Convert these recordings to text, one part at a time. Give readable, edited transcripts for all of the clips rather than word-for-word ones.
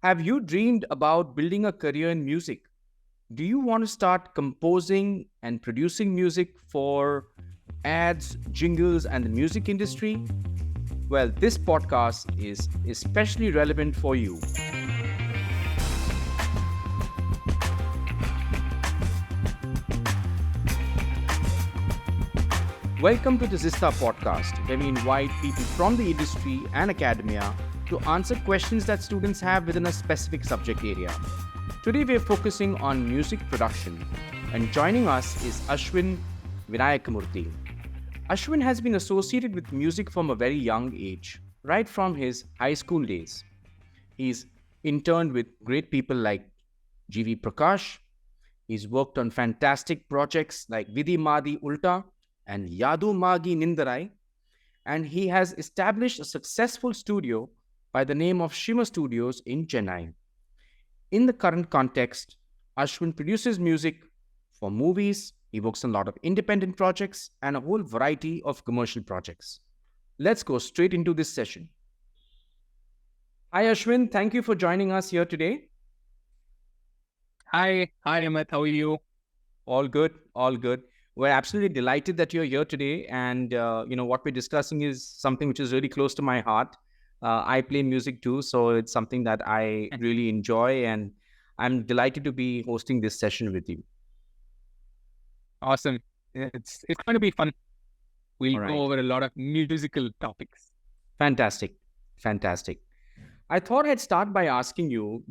Have you dreamed about building a career in music? Do you want to start composing and producing music for ads, jingles, and the music industry? Well, this podcast is especially relevant for you. Welcome to the Zista Podcast, where we invite people from the industry and academia to answer questions that students have within a specific subject area. Today, we are focusing on music production, and joining us is Ashwin Vinayagamoorthy. Ashwin has been associated with music from a very young age, right from his high school days. He's interned with great people like G.V. Prakash. He's worked on fantastic projects like Vidhi Madi Ulta and Yadu Magi Nindarai, and he has established a successful studio by the name of Shimmr Studios in Chennai. In the current context, Ashwin produces music for movies, he works on a lot of independent projects, and a whole variety of commercial projects. Let's go straight into this session. Hi, Ashwin. Thank you for joining us here today. Hi, Amit. How are you? All good, all good. We're absolutely delighted that you're here today. And, what we're discussing is something which is really close to my heart. I play music too, so it's something that I really enjoy. And I'm delighted to be hosting this session with you. Awesome. It's going to be fun. We'll All right. go over a lot of musical topics. Fantastic. I thought I'd start by asking you,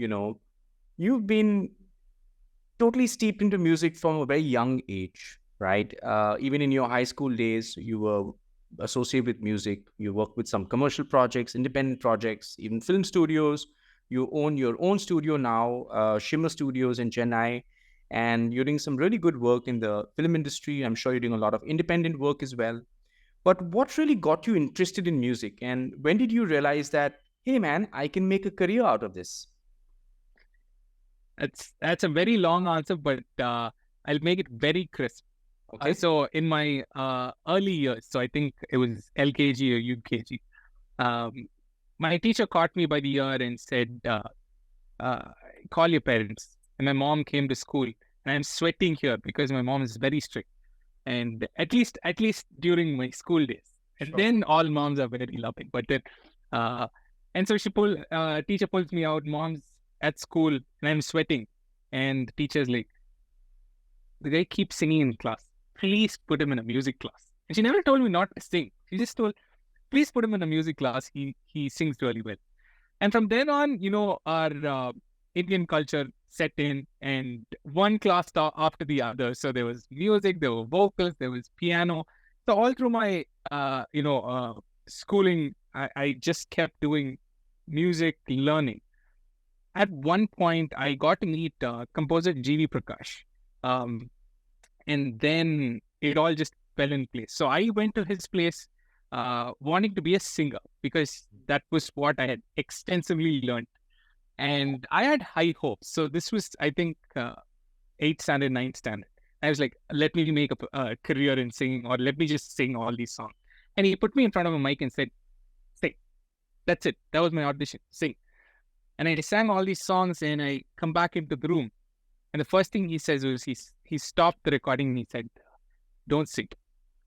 you've been totally steeped into music from a very young age, right? Even in your high school days, you were associated with music. You worked with some commercial projects, independent projects, even film studios. You own your own studio now, Shimmr Studios in Chennai, and you're doing some really good work in the film industry. I'm sure you're doing a lot of independent work as well. But what really got you interested in music? And when did you realize that, hey man, I can make a career out of this? That's a very long answer, but I'll make it very crisp. Okay. So in my early years, so I think it was LKG or UKG, my teacher caught me by the ear and said, call your parents. And my mom came to school, and I'm sweating here because my mom is very strict. And at least during my school days. And Sure. then all moms are very loving. But then, and so teacher pulls me out, mom's at school, and I'm sweating. And the teacher's like, the guy keeps singing in class. Please put him in a music class. And she never told me not to sing. She just told, please put him in a music class. He sings really well. And from then on, our Indian culture set in, and one class after the other. So there was music, there were vocals, there was piano. So all through my, schooling, I just kept doing music learning. At one point, I got to meet composer G.V. Prakash. And then it all just fell in place. So I went to his place wanting to be a singer because that was what I had extensively learned. And I had high hopes. So this was, I think, 8th standard, 9th standard. I was like, let me make a career in singing, or let me just sing all these songs. And he put me in front of a mic and said, sing. That's it. That was my audition. Sing. And I sang all these songs, and I come back into the room. And the first thing he says was, he stopped the recording and he said, don't sing.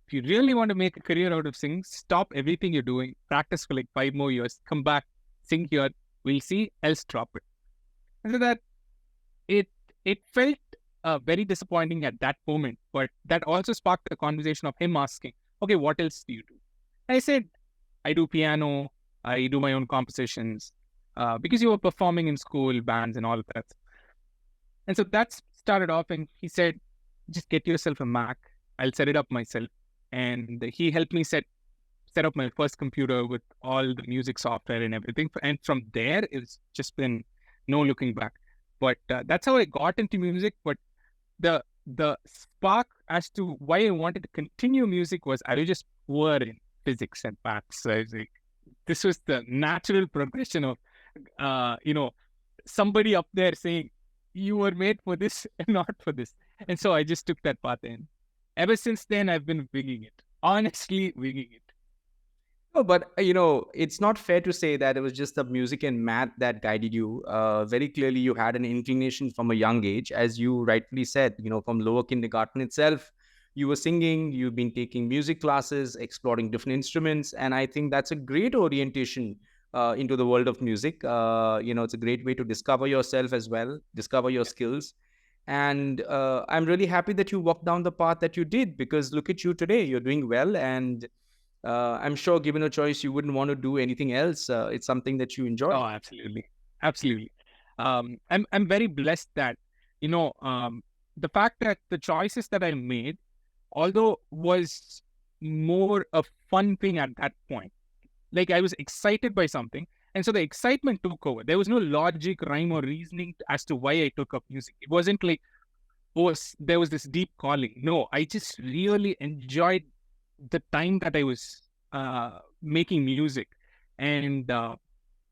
If you really want to make a career out of singing, stop everything you're doing, practice for like 5 more years, come back, sing here, we'll see, else drop it. And so that it felt very disappointing at that moment, but that also sparked a conversation of him asking, okay, what else do you do? And I said, I do piano, I do my own compositions, because you were performing in school, bands and all of that. And so that started off, and he said, just get yourself a Mac. I'll set it up myself. And he helped me set up my first computer with all the music software and everything. And from there, it's just been no looking back. But that's how I got into music. But the spark as to why I wanted to continue music was I was just poor in physics and maths. So I was like, this was the natural progression of, somebody up there saying, you were made for this and not for this. And so I just took that path in. Ever since then, I've been winging it. Honestly, winging it. Oh, but it's not fair to say that it was just the music and math that guided you. Very clearly, you had an inclination from a young age, as you rightfully said. From lower kindergarten itself, you were singing. You've been taking music classes, exploring different instruments, and I think that's a great orientation into the world of music. It's a great way to discover yourself as well, discover your skills. And I'm really happy that you walked down the path that you did, because look at you today. You're doing well, and I'm sure, given a choice, you wouldn't want to do anything else. It's something that you enjoy. Oh, absolutely, absolutely. I'm very blessed that the fact that the choices that I made, although was more a fun thing at that point. Like I was excited by something, and so the excitement took over. There was no logic, rhyme, or reasoning as to why I took up music. It wasn't like, there was this deep calling. No, I just really enjoyed the time that I was making music, and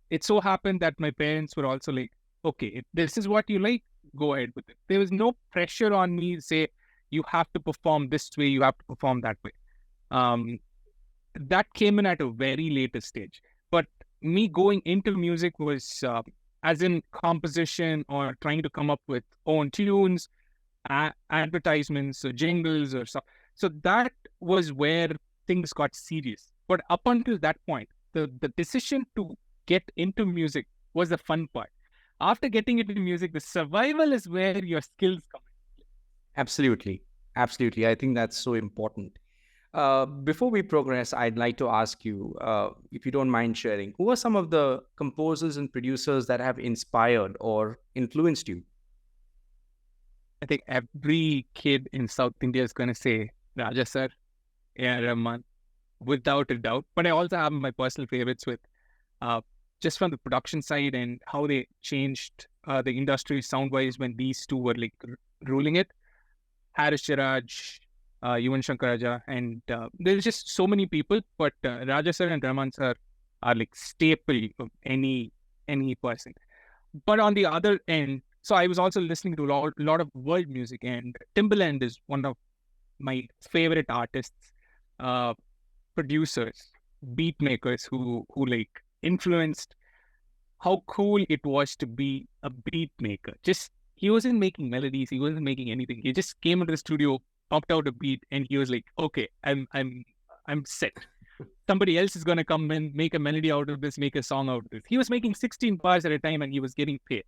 it so happened that my parents were also like, okay, if this is what you like, go ahead with it. There was no pressure on me to say, you have to perform this way, you have to perform that way. That came in at a very later stage. But me going into music was as in composition or trying to come up with own tunes, advertisements or jingles or stuff. So that was where things got serious. But up until that point, the decision to get into music was the fun part. After getting into music, the survival is where your skills come in. Absolutely. Absolutely. I think that's so important. Before we progress, I'd like to ask you, if you don't mind sharing, who are some of the composers and producers that have inspired or influenced you? I think every kid in South India is going to say Raja sir, A.R. Rahman, without a doubt. But I also have my personal favorites with just from the production side and how they changed the industry sound-wise when these two were like ruling it. Haris Siraj, Yuvan Shankar Raja, and there's just so many people. But Raja sir and Rahman sir are like staple of any person. But on the other end, so I was also listening to a lot of world music, and Timbaland is one of my favorite artists, producers, beat makers who like influenced how cool it was to be a beat maker. Just he wasn't making melodies, he wasn't making anything. He just came into the studio, pumped out a beat, and he was like, "Okay, I'm set. Somebody else is gonna come and make a melody out of this, make a song out of this." He was making 16 bars at a time, and he was getting paid.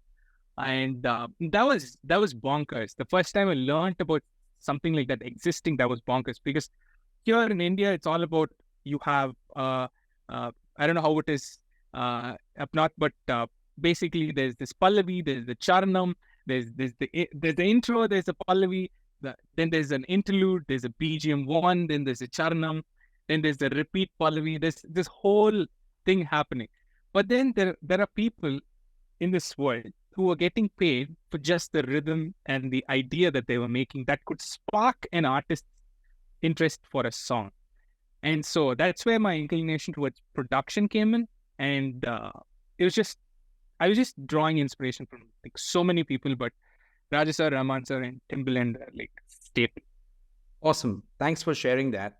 And that was bonkers. The first time I learned about something like that existing, that was bonkers. Because here in India, it's all about, you have I don't know how it is up north, but basically there's this pallavi, there's the charanam, there's the intro, there's a pallavi, then there's an interlude, there's a BGM one, then there's a charanam, then there's the repeat pallavi. There's this whole thing happening. But then there are people in this world who are getting paid for just the rhythm and the idea that they were making that could spark an artist's interest for a song. And so that's where my inclination towards production came in. And it was just, I was just drawing inspiration from like so many people, but Raja sir, Rahman sir, and Timbaland are like staple. Awesome. Thanks for sharing that.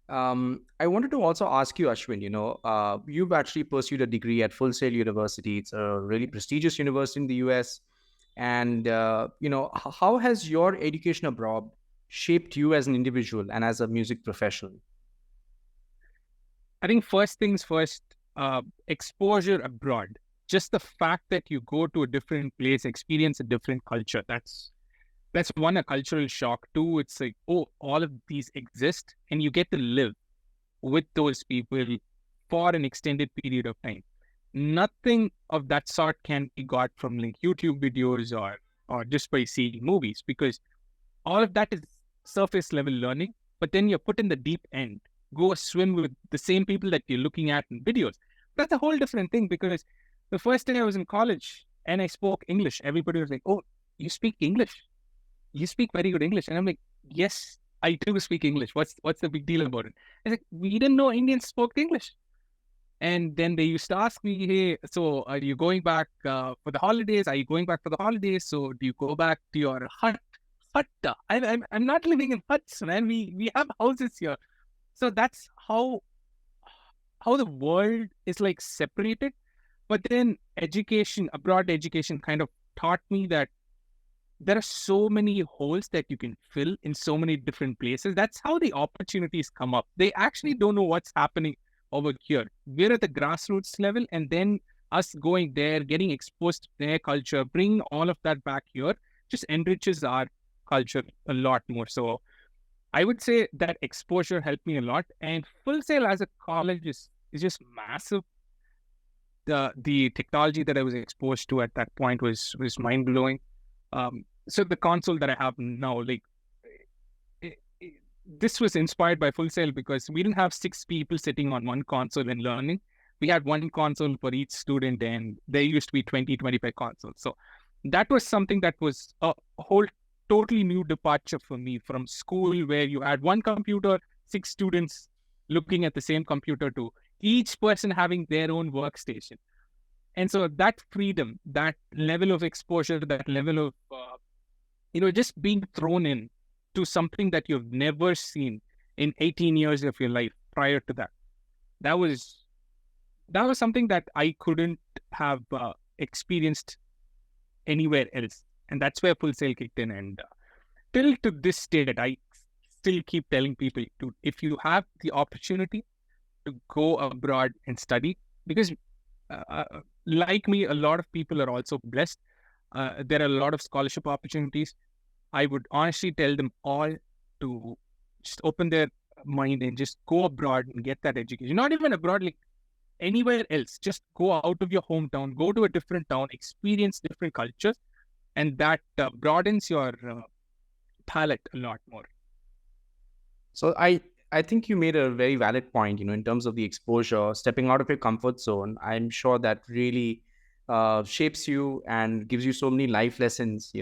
I wanted to also ask you, Ashwin, you've actually pursued a degree at Full Sail University. It's a really prestigious university in the US. And, how has your education abroad shaped you as an individual and as a music professional? I think first things first, exposure abroad. Just the fact that you go to a different place, experience a different culture, that's one, a cultural shock. Two, it's like, oh, all of these exist, and you get to live with those people for an extended period of time. Nothing of that sort can be got from like YouTube videos or just by seeing movies, because all of that is surface level learning. But then you're put in the deep end, go swim with the same people that you're looking at in videos. That's a whole different thing, because the first day I was in college and I spoke English, everybody was like, "Oh, you speak English? You speak very good English." And I'm like, "Yes, I do speak English. What's the big deal about it?" It's like, we didn't know Indians spoke English. And then they used to ask me, "Hey, so are you going back for the holidays? Are you going back for the holidays? So do you go back to your hut?" I'm not living in huts, man. We have houses here. So that's how how the world is like separated. But then abroad education kind of taught me that there are so many holes that you can fill in so many different places. That's how the opportunities come up. They actually don't know what's happening over here. We're at the grassroots level, and then us going there, getting exposed to their culture, bring all of that back here, just enriches our culture a lot more. So I would say that exposure helped me a lot. And Full Sail as a college is just massive. The technology that I was exposed to at that point was mind blowing. So the console that I have now, like this was inspired by Full Sail because we didn't have 6 people sitting on one console and learning. We had one console for each student, and there used to be 20, 25 consoles. So that was something that was a whole totally new departure for me from school, where you had one computer, 6 students looking at the same computer, to each person having their own workstation. And so that freedom, that level of exposure, that level of, just being thrown in to something that you've never seen in 18 years of your life prior to that, that was something that I couldn't have experienced anywhere else. And that's where Full Sail kicked in. And till to this day, I still keep telling people to, if you have the opportunity to go abroad and study, because like me, a lot of people are also blessed. There are a lot of scholarship opportunities. I would honestly tell them all to just open their mind and just go abroad and get that education. Not even abroad, like anywhere else. Just go out of your hometown, go to a different town, experience different cultures, and that broadens your palette a lot more. So I think you made a very valid point, in terms of the exposure, stepping out of your comfort zone. I'm sure that really shapes you and gives you so many life lessons.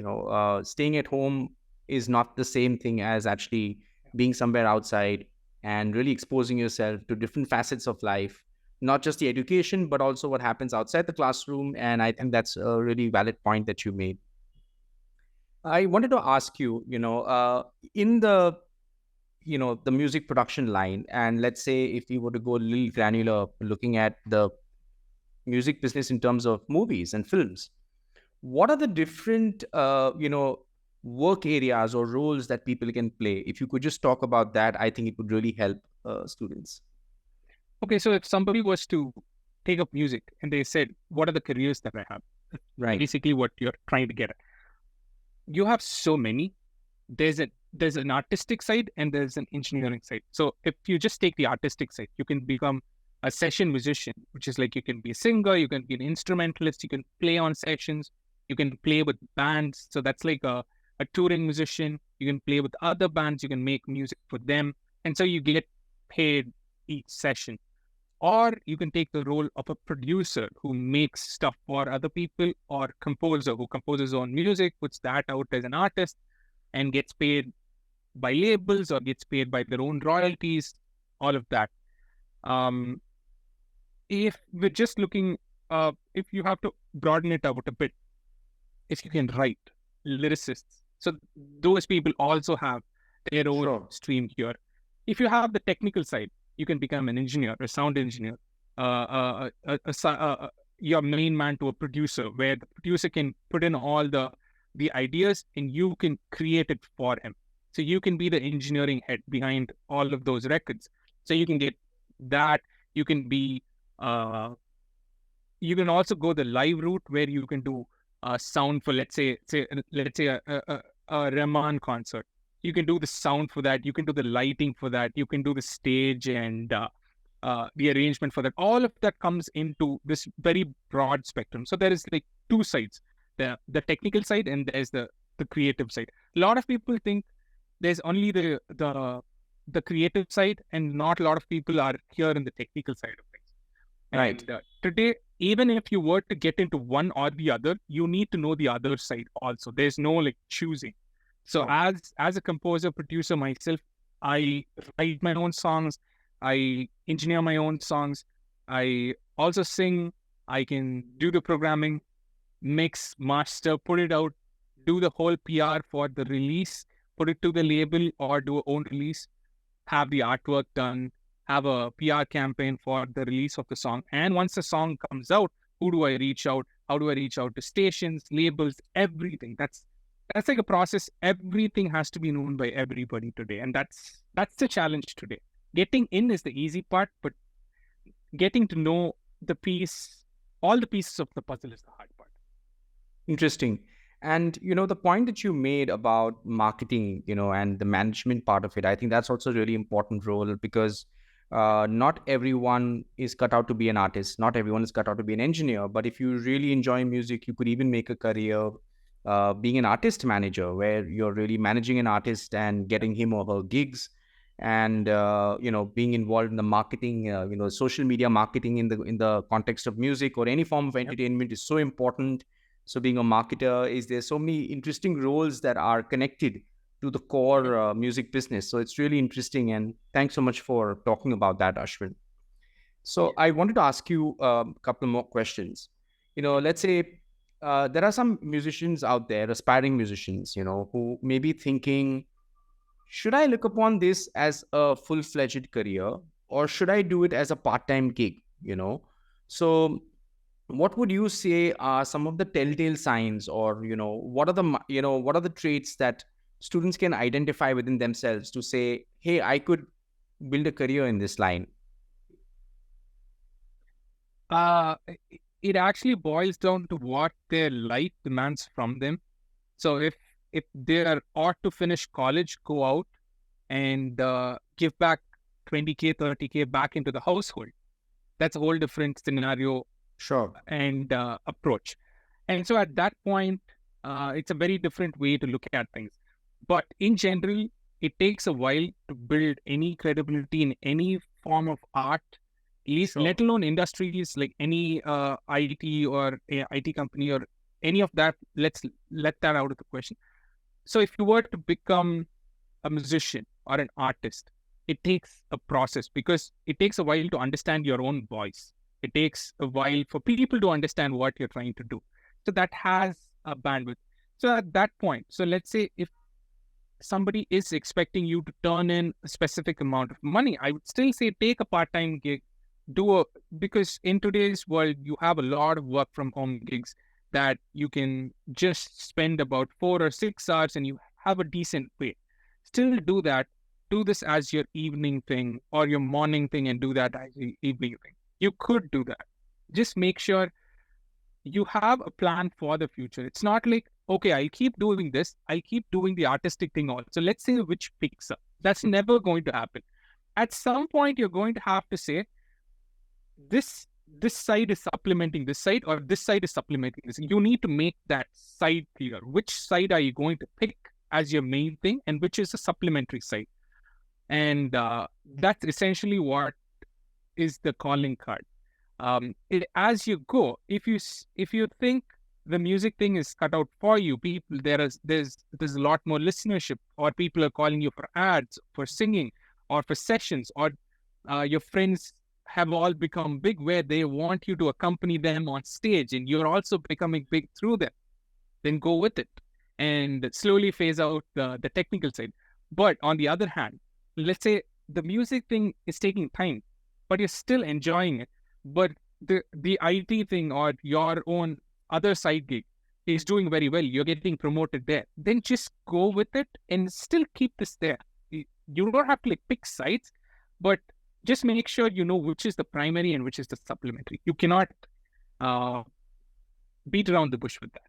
Staying at home is not the same thing as actually being somewhere outside and really exposing yourself to different facets of life, not just the education, but also what happens outside the classroom. And I think that's a really valid point that you made. I wanted to ask you, in the music production line, and let's say if you were to go a little granular, looking at the music business in terms of movies and films, what are the different work areas or roles that people can play? If you could just talk about that, I think it would really help students. Okay, so if somebody was to take up music and they said, what are the careers that I have? Right. Basically what you're trying to get at. You have so many. There's an artistic side and there's an engineering side. So if you just take the artistic side, you can become a session musician, which is like you can be a singer, you can be an instrumentalist, you can play on sessions, you can play with bands. So that's like a touring musician. You can play with other bands, you can make music for them. And so you get paid each session. Or you can take the role of a producer who makes stuff for other people, or composer who composes his own music, puts that out as an artist, and gets paid by labels or gets paid by their own royalties, all of that. If we're just looking, if you have to broaden it out a bit, if you can write, lyricists, so those people also have their own stream here. If you have the technical side, you can become an engineer, a sound engineer, your main man to a producer, where the producer can put in all the ideas and you can create it for him. So you can be the engineering head behind all of those records. So you can get that. You can be, you can also go the live route, where you can do sound for, let's say a Rahman concert. You can do the sound for that. You can do the lighting for that. You can do the stage and the arrangement for that. All of that comes into this very broad spectrum. So there is like 2 sides, the technical side and there's the creative side. A lot of people think there's only the creative side, and not a lot of people are here in the technical side of things. Right. And today, even if you were to get into one or the other, you need to know the other side also. There's no like choosing. So as a composer, producer myself, I write my own songs, I engineer my own songs, I also sing, I can do the programming, mix, master, put it out, do the whole PR for the release, put it to the label or do a own release, have the artwork done, have a PR campaign for the release of the song. And once the song comes out, who do I reach out? How do I reach out to stations, labels, everything? That's like a process. Everything has to be known by everybody today. And that's the challenge today. Getting in is the easy part, but getting to know all the pieces of the puzzle is the hard part. Interesting. And the point that you made about marketing, and the management part of it, I think that's also a really important role, because not everyone is cut out to be an artist. Not everyone is cut out to be an engineer. But if you really enjoy music, you could even make a career being an artist manager, where you're really managing an artist and getting him or her gigs, and being involved in the marketing, social media marketing in the context of music or any form of entertainment is so important. So being a marketer, there's so many interesting roles that are connected to the core music business. So it's really interesting. And thanks so much for talking about that, Ashwin. So I wanted to ask you a couple more questions. Let's say there are some musicians out there, aspiring musicians, who may be thinking, should I look upon this as a full-fledged career, or should I do it as a part-time gig? So what would you say are some of the telltale signs, or what are the traits that students can identify within themselves to say, hey, I could build a career in this line? It actually boils down to what their life demands from them. So if they are ought to finish college, go out and give back 20K, 30K back into the household. That's a whole different scenario. Sure. And approach. And so at that point, it's a very different way to look at things. But in general, it takes a while to build any credibility in any form of art, let alone industries like any IT or IT company or any of that. Let's let that out of the question. So if you were to become a musician or an artist, it takes a process, because it takes a while to understand your own voice. It takes a while for people to understand what you're trying to do. So that has a bandwidth. So at that point, so let's say if somebody is expecting you to turn in a specific amount of money, I would still say take a part-time gig, because in today's world, you have a lot of work from home gigs that you can just spend about 4 or 6 hours and you have a decent pay. Still do that. Do this as your evening thing or your morning thing, and do that as your evening thing. You could do that. Just make sure you have a plan for the future. It's not like, okay, I'll keep doing this. I'll keep doing the artistic thing also. Let's say which picks up. That's never going to happen. At some point, you're going to have to say, this side is supplementing this side, or this side is supplementing this. You need to make that side clear. Which side are you going to pick as your main thing, and which is a supplementary side? And that's essentially what is the calling card. As you go, if you think the music thing is cut out for you, there's a lot more listenership, or people are calling you for ads, for singing, or for sessions, or your friends have all become big where they want you to accompany them on stage, and you're also becoming big through them. Then go with it and slowly phase out the technical side. But on the other hand, let's say the music thing is taking time, but you're still enjoying it. But the IT thing or your own other side gig is doing very well. You're getting promoted there. Then just go with it and still keep this there. You don't have to pick sides, but just make sure you know which is the primary and which is the supplementary. You cannot beat around the bush with that.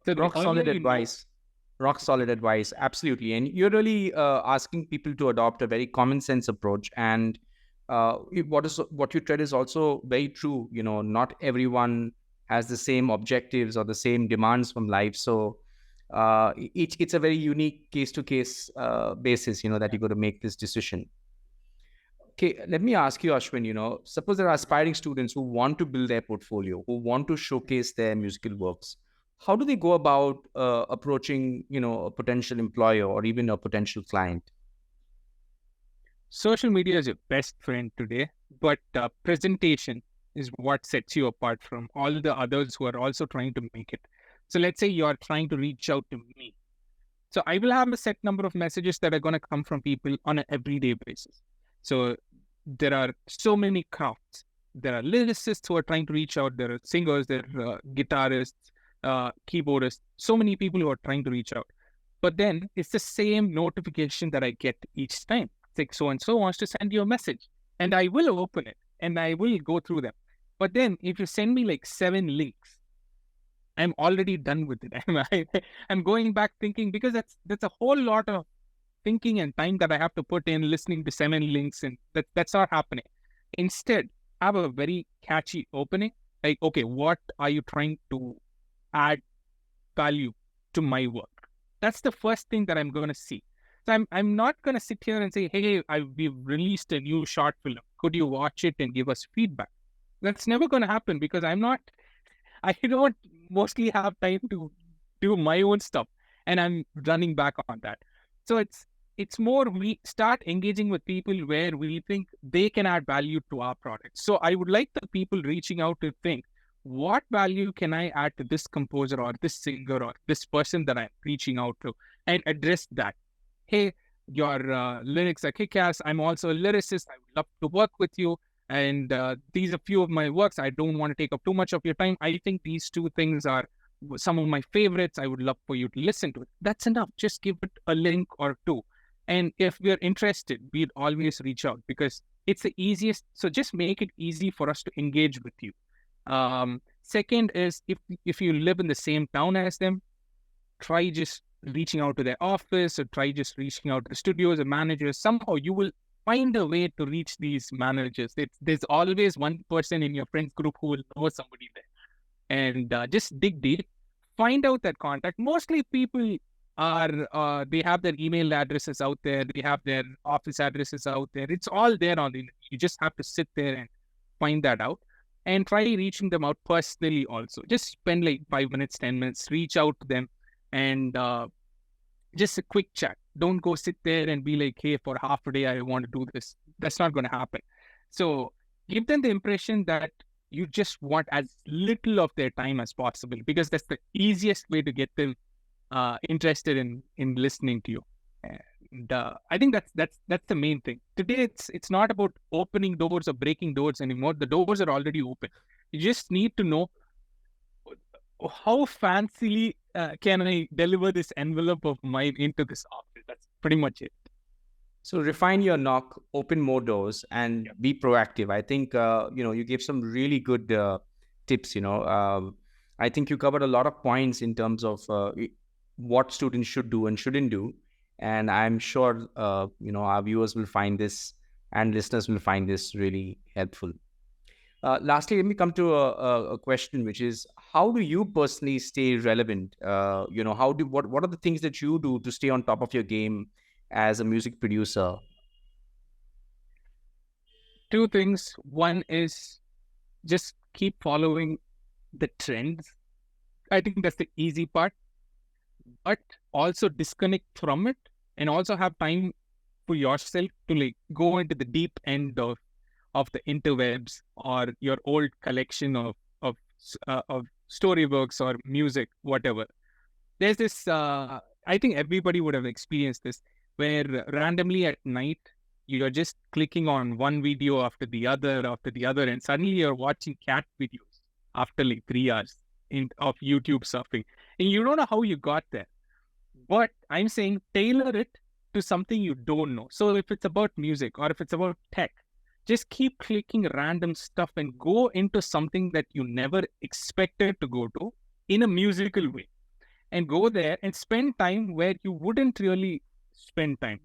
So rock solid advice. Rock solid advice. Absolutely. And you're really asking people to adopt a very common sense approach. And what you tread is also very true. Not everyone has the same objectives or the same demands from life. So it's a very unique case-to-case basis, that you got to make this decision. Okay, let me ask you, Ashwin, suppose there are aspiring students who want to build their portfolio, who want to showcase their musical works. How do they go about approaching, a potential employer or even a potential client? Social media is your best friend today, but presentation is what sets you apart from all the others who are also trying to make it. So let's say you're trying to reach out to me. So I will have a set number of messages that are going to come from people on an everyday basis. So there are so many crafts. There are lyricists who are trying to reach out. There are singers, there are guitarists, keyboardists, so many people who are trying to reach out. But then it's the same notification that I get each time. It's like so and so wants to send you a message, and I will open it and I will go through them. But then if you send me like 7 links, I'm already done with it. I'm going back thinking, because that's a whole lot of thinking and time that I have to put in listening to 7 links, and that's not happening. Instead, have a very catchy opening. Like, okay, what are you trying to add value to my work? That's the first thing that I'm going to see. So I'm not going to sit here and say, hey, we've released a new short film. Could you watch it and give us feedback? That's never going to happen, because I don't mostly have time to do my own stuff, and I'm running back on that. So it's more, we start engaging with people where we think they can add value to our product. So I would like the people reaching out to think, what value can I add to this composer or this singer or this person that I'm reaching out to, and address that. Hey, your lyrics are kick-ass. I'm also a lyricist. I would love to work with you. And these are few of my works. I don't want to take up too much of your time. I think these 2 things are some of my favorites. I would love for you to listen to it. That's enough. Just give it a link or 2. And if we're interested, we'd always reach out, because it's the easiest. So just make it easy for us to engage with you. Second is, if you live in the same town as them, try just reaching out to their office, or try just reaching out to the studios or managers. Somehow you will find a way to reach these managers. There's always one person in your friends group who will know somebody there. And just dig deep, find out that contact. Mostly people are, they have their email addresses out there. They have their office addresses out there. It's all there on the internet. You just have to sit there and find that out, and try reaching them out personally also. Just spend like 5 minutes, 10 minutes, reach out to them, and just a quick chat. Don't go sit there and be like, hey, for half a day, I want to do this. That's not going to happen. So give them the impression that you just want as little of their time as possible, because that's the easiest way to get them interested in listening to you. And I think that's the main thing. Today, it's not about opening doors or breaking doors anymore. The doors are already open. You just need to know how fancily can I deliver this envelope of mine into this office. That's pretty much it. So refine your knock, open more doors, and be proactive. I think you gave some really good tips. I think you covered a lot of points in terms of what students should do and shouldn't do. And I'm sure our viewers will find this, and listeners will find this really helpful. Lastly, let me come to a question, which is, how do you personally stay relevant? What are the things that you do to stay on top of your game as a music producer? 2 things. One is just keep following the trends. I think that's the easy part, but also disconnect from it, and also have time for yourself to like go into the deep end of the interwebs, or your old collection of storybooks or music, whatever. There's this, I think everybody would have experienced this, where randomly at night, you're just clicking on one video after the other, and suddenly you're watching cat videos after like 3 hours of YouTube surfing. And you don't know how you got there. But I'm saying tailor it to something you don't know. So if it's about music, or if it's about tech, just keep clicking random stuff and go into something that you never expected to go to in a musical way. And go there and spend time where you wouldn't really spend time.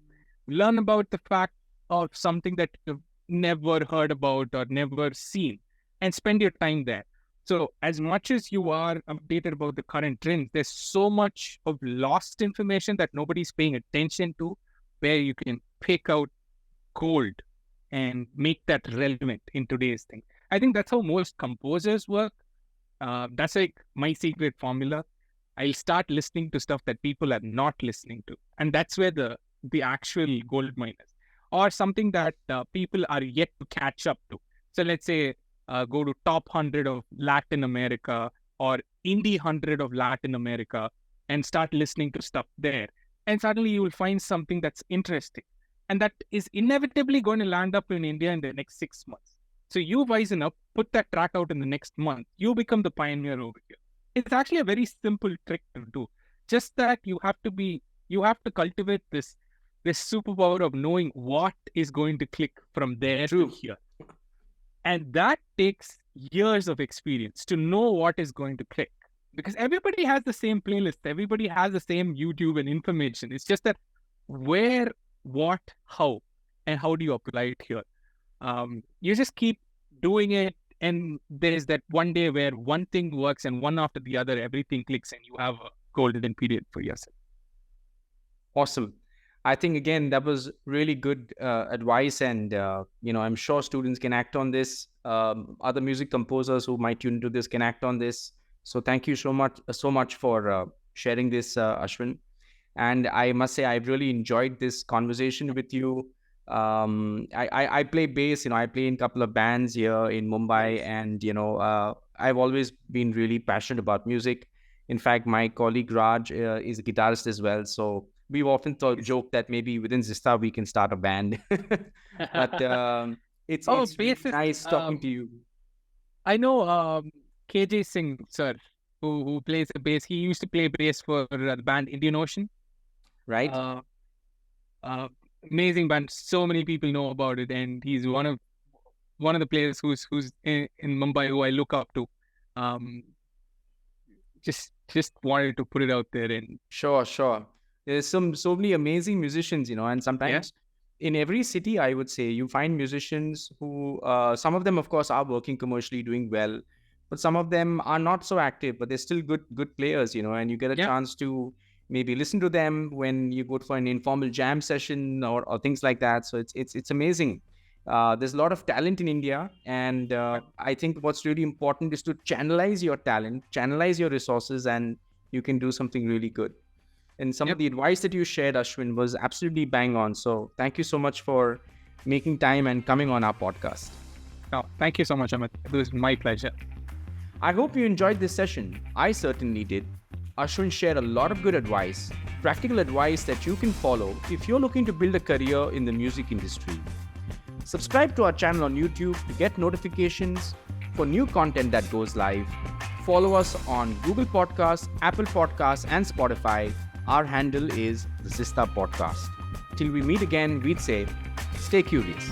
Learn about the fact of something that you've never heard about or never seen, and spend your time there. So as much as you are updated about the current trends, there's so much of lost information that nobody's paying attention to, where you can pick out gold and make that relevant in today's thing. I think that's how most composers work. That's like my secret formula. I'll start listening to stuff that people are not listening to. And that's where the actual gold mine is. Or something that people are yet to catch up to. So let's say go to top 100 of Latin America, or indie 100 of Latin America, and start listening to stuff there. And suddenly you will find something that's interesting. and that is inevitably going to land up in India in the next 6 months. So you wisen up, put that track out in the next month, you become the pioneer over here. It's actually a very simple trick to do. Just that you have to cultivate this superpower of knowing what is going to click from there to here. And that takes years of experience to know what is going to click. Because everybody has the same playlist, everybody has the same YouTube and information. It's just that where, what, how, and how do you apply it here? You just keep doing it, and there's that one day where one thing works and one after the other, everything clicks and you have a golden period for yourself. Awesome. I think, again, that was really good advice, and I'm sure students can act on this. Other music composers who might tune into this can act on this. So thank you so much for sharing this, Ashwin. And I must say, I've really enjoyed this conversation with you. I play bass. I play in a couple of bands here in Mumbai, and I've always been really passionate about music. In fact, my colleague Raj is a guitarist as well. So we've often joke that maybe within Zista we can start a band. But it's nice talking to you. I know KJ Singh, sir, who plays the bass. He used to play bass for the band Indian Ocean. Right. Amazing band. So many people know about it, and he's one of the players who's in Mumbai who I look up to. Just wanted to put it out there. And sure. There's so many amazing musicians, and sometimes in every city, I would say, you find musicians who, some of them, of course, are working commercially, doing well, but some of them are not so active, but they're still good players, and you get a chance to maybe listen to them when you go for an informal jam session or things like that. So it's amazing. There's a lot of talent in India, and I think what's really important is to channelize your talent, channelize your resources, and you can do something really good. And some of the advice that you shared, Ashwin, was absolutely bang on. So thank you so much for making time and coming on our podcast. Oh, thank you so much, Amit. It was my pleasure. I hope you enjoyed this session. I certainly did. Ashwin shared a lot of good advice, practical advice that you can follow if you're looking to build a career in the music industry. Subscribe to our channel on YouTube to get notifications for new content that goes live. Follow us on Google Podcasts, Apple Podcasts, and Spotify. Our handle is the Zista Podcast. Till we meet again, we'd say, stay curious.